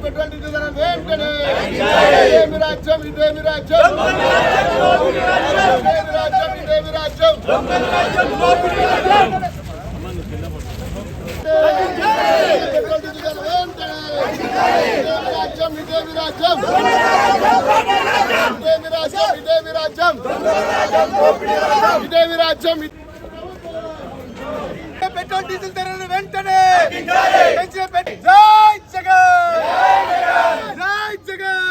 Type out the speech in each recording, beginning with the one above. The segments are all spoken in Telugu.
పెట్రోల్ డీజిల్ ధర వెంటనే ఇదేమి రాజ్యం ఇదేమి రాజ్యం ఇదేమి రాజ్యం ఇదేమి రాజ్యం పెట్రోల్ డీజిల్ ధర వెంటనే ఇదేమి రాజ్యం ఇదేమి రాజ్యం ఇదేమి రాజ్యం ఇదేమి రాజ్యం ఇదేమి రాజ్యం పెట్రోల్ డీజిల్ ధరలు వెంటనే జై జగన్ జై జగన్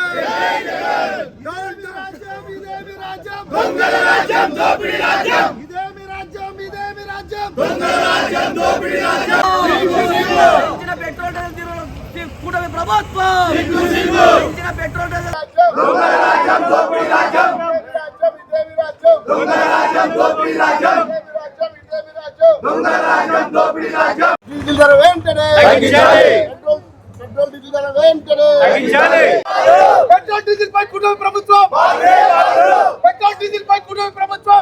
ఇదేమి రాజ్యం దొంగల రాజ్యం దోపిడీ రాజ్యం ఇదేమి రాజ్యం ఇదేమి రాజ్యం దొంగల రాజ్యం దోపిడీ రాజ్యం పెట్రోల్ డీజిల్ కూటమి ప్రభుత్వం పెట్రోల్ దొంగల రాజ్యం దోపిడీ రాజ్యం ఇదేమి రాజ్యం దొంగల రాజ్యం దోపిడీ రాజ్యం డీజిల్ ధర వెంటనే పెట్రోల్ డీజిల్ ధర వెంటనే పెట్రోల్ డీజిల్ పై కూటమి ప్రభుత్వం పెట్రోల్ డీజిల్ పై కూటమి ప్రభుత్వం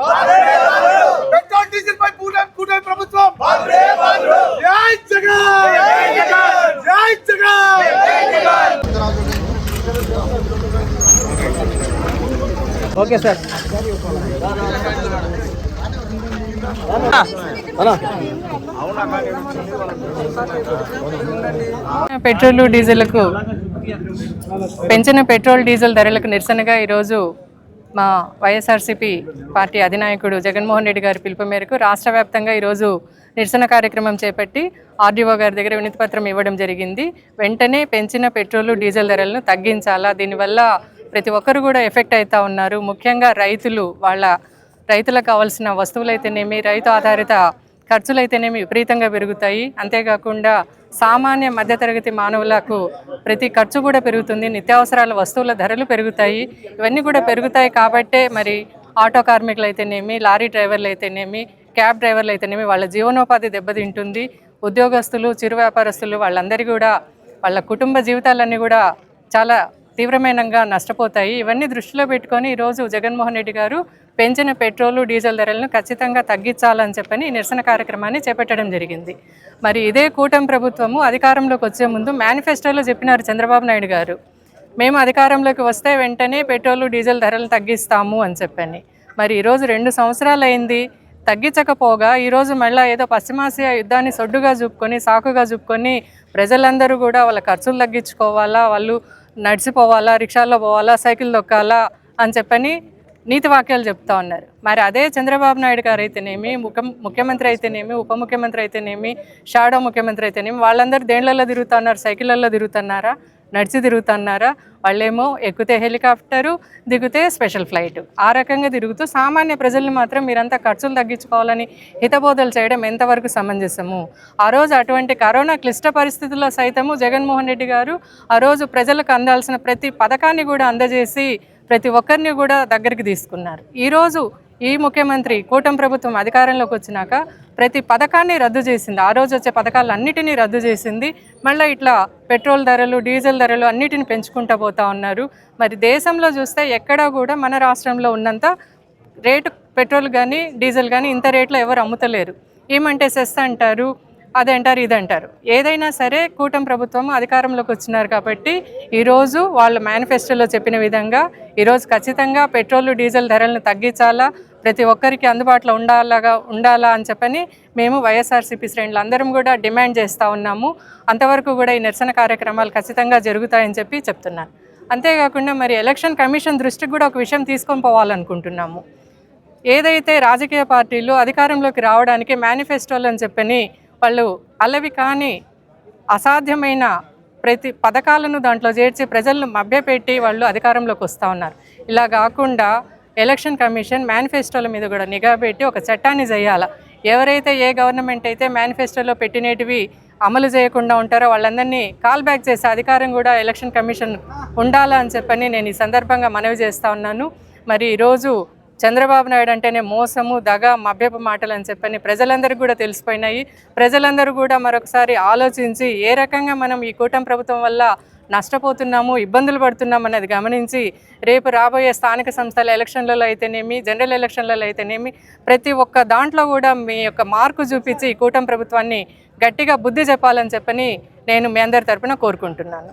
పెట్రోల్ డీజిల్ పై కూటమి ప్రభుత్వం జై జగన్ జై జగన్ ఓకే సార్ పెట్రోల్ డీజిల్కు పెంచిన పెట్రోల్ డీజిల్ ధరలకు నిరసనగా ఈరోజు మా వైఎస్ఆర్సీపీ పార్టీ అధినాయకుడు జగన్మోహన్ రెడ్డి గారి పిలుపు మేరకు రాష్ట్ర వ్యాప్తంగా ఈరోజు నిరసన కార్యక్రమం చేపట్టి ఆర్డీఓ గారి దగ్గర వినతిపత్రం ఇవ్వడం జరిగింది. వెంటనే పెంచిన పెట్రోల్ డీజిల్ ధరలను తగ్గించాలా, దీనివల్ల ప్రతి ఒక్కరు కూడా ఎఫెక్ట్ అవుతూ ఉన్నారు. ముఖ్యంగా రైతులకు కావాల్సిన వస్తువులైతేనేమి, రైతు ఆధారిత ఖర్చులైతేనేమి విపరీతంగా పెరుగుతాయి. అంతేకాకుండా సామాన్య మధ్యతరగతి మానవులకు ప్రతి ఖర్చు కూడా పెరుగుతుంది. నిత్యావసరాల వస్తువుల ధరలు పెరుగుతాయి. ఇవన్నీ కూడా పెరుగుతాయి కాబట్టే మరి ఆటో కార్మికులు అయితేనేమి, లారీ డ్రైవర్లు అయితేనేమి, క్యాబ్ డ్రైవర్లు అయితేనేమి వాళ్ళ జీవనోపాధి దెబ్బతింటుంది. ఉద్యోగస్తులు, చిరు వ్యాపారస్తులు వాళ్ళందరూ కూడా వాళ్ళ కుటుంబ జీవితాలన్నీ కూడా చాలా తీవ్రమైనగా నష్టపోతాయి. ఇవన్నీ దృష్టిలో పెట్టుకొని ఈరోజు జగన్మోహన్ రెడ్డి గారు పెంచిన పెట్రోలు డీజిల్ ధరలను ఖచ్చితంగా తగ్గించాలని చెప్పని నిరసన కార్యక్రమాన్ని చేపట్టడం జరిగింది. మరి ఇదే కూటమి ప్రభుత్వము అధికారంలోకి వచ్చే ముందు మేనిఫెస్టోలో చెప్పినారు చంద్రబాబు నాయుడు గారు, మేము అధికారంలోకి వస్తే వెంటనే పెట్రోలు డీజిల్ ధరలు తగ్గిస్తాము అని చెప్పని. మరి ఈరోజు 2 సంవత్సరాలు అయింది, తగ్గించకపోగా ఈరోజు మళ్ళీ ఏదో పశ్చిమాసియా యుద్ధాన్ని సొడ్డుగా చూపుకొని, సాకుగా చూపుకొని ప్రజలందరూ కూడా వాళ్ళ ఖర్చులు తగ్గించుకోవాలా, వాళ్ళు నడిచిపోవాలా, రిక్షాల్లో పోవాలా, సైకిల్ దొక్కాలా అని చెప్పని నీతి వాక్యాలు చెప్తా ఉన్నారు. మరి అదే చంద్రబాబు నాయుడు గారు అయితేనేమి, ముఖ్యమంత్రి అయితేనేమి, ఉప ముఖ్యమంత్రి అయితేనేమి, షాడో ముఖ్యమంత్రి అయితేనేమి వాళ్ళందరూ దేండ్లలో తిరుగుతున్నారు, సైకిళ్ళల్లో తిరుగుతున్నారా, నడిచి తిరుగుతున్నారా? వాళ్ళేమో ఎక్కితే హెలికాప్టరు, దిగితే స్పెషల్ ఫ్లైట్, ఆ రకంగా తిరుగుతూ సామాన్య ప్రజల్ని మాత్రం మీరంతా ఖర్చులు తగ్గించుకోవాలని హితబోధలు చేయడం ఎంతవరకు సమంజసము? ఆ రోజు అటువంటి కరోనా క్లిష్ట పరిస్థితుల్లో సైతము జగన్మోహన్ రెడ్డి గారు ఆ రోజు ప్రజలకు అందాల్సిన ప్రతి పథకాన్ని కూడా అందజేసి ప్రతి ఒక్కరిని కూడా దగ్గరికి తీసుకున్నారు. ఈరోజు ఈ ముఖ్యమంత్రి కూటమి ప్రభుత్వం అధికారంలోకి వచ్చినాక ప్రతి పథకాన్ని రద్దు చేసింది. ఆ రోజు వచ్చే పథకాలన్నిటినీ రద్దు చేసింది. మళ్ళీ ఇట్లా పెట్రోల్ ధరలు, డీజిల్ ధరలు అన్నిటిని పెంచుకుంటూ పోతూ ఉన్నారు. మరి దేశంలో చూస్తే ఎక్కడా కూడా మన రాష్ట్రంలో ఉన్నంత రేటు పెట్రోల్ కానీ డీజిల్ కానీ ఇంత రేట్లో ఎవరు అమ్ముతలేరు. ఏమంటే సెస్ అంటారు, అదంటారు, ఇదంటారు. ఏదైనా సరే కూటమి ప్రభుత్వం అధికారంలోకి వచ్చినారు కాబట్టి ఈరోజు వాళ్ళ మేనిఫెస్టోలో చెప్పిన విధంగా ఈరోజు ఖచ్చితంగా పెట్రోల్ డీజిల్ ధరలను తగ్గించాలా, ప్రతి ఒక్కరికి అందుబాటులో ఉండాలా అని చెప్పని మేము వైఎస్ఆర్సీపీ శ్రేణులు అందరం కూడా డిమాండ్ చేస్తూ ఉన్నాము. అంతవరకు కూడా ఈ నిరసన కార్యక్రమాలు ఖచ్చితంగా జరుగుతాయని చెప్తున్నాను. అంతేకాకుండా మరి ఎలక్షన్ కమిషన్ దృష్టికి కూడా ఒక విషయం తీసుకొని పోవాలనుకుంటున్నాము. ఏదైతే రాజకీయ పార్టీలు అధికారంలోకి రావడానికి మేనిఫెస్టోలు అని చెప్పని వాళ్ళు అల్లవి కానీ అసాధ్యమైన ప్రతి పథకాలను దాంట్లో చేర్చి ప్రజలను మభ్యపెట్టి వాళ్ళు అధికారంలోకి వస్తూ ఉన్నారు. ఇలా కాకుండా ఎలక్షన్ కమిషన్ మేనిఫెస్టోల మీద కూడా నిఘా పెట్టి ఒక చట్టాన్ని చేయాలి. ఎవరైతే ఏ గవర్నమెంట్ అయితే మేనిఫెస్టోలో పెట్టినటివి అమలు చేయకుండా ఉంటారో వాళ్ళందరినీ కాల్ బ్యాక్ చేసే అధికారం కూడా ఎలక్షన్ కమిషన్ ఉండాలా అని చెప్పని నేను ఈ సందర్భంగా మనవి చేస్తూ ఉన్నాను. మరి ఈరోజు చంద్రబాబు నాయుడు అంటేనే మోసము, దగ, మభ్యపు మాటలు అని చెప్పని ప్రజలందరికీ కూడా తెలిసిపోయినాయి. ప్రజలందరూ కూడా మరొకసారి ఆలోచించి ఏ రకంగా మనం ఈ కూటమి ప్రభుత్వం వల్ల నష్టపోతున్నాము, ఇబ్బందులు పడుతున్నాము అన్నది గమనించి రేపు రాబోయే స్థానిక సంస్థల ఎలక్షన్లలో అయితేనేమి, జనరల్ ఎలక్షన్లలో అయితేనేమి ప్రతి ఒక్క దాంట్లో కూడా మీ యొక్క మార్కు చూపించి ఈ కూటమి ప్రభుత్వాన్ని గట్టిగా బుద్ధి చెప్పాలని చెప్పని నేను మీ అందరి తరపున కోరుకుంటున్నాను.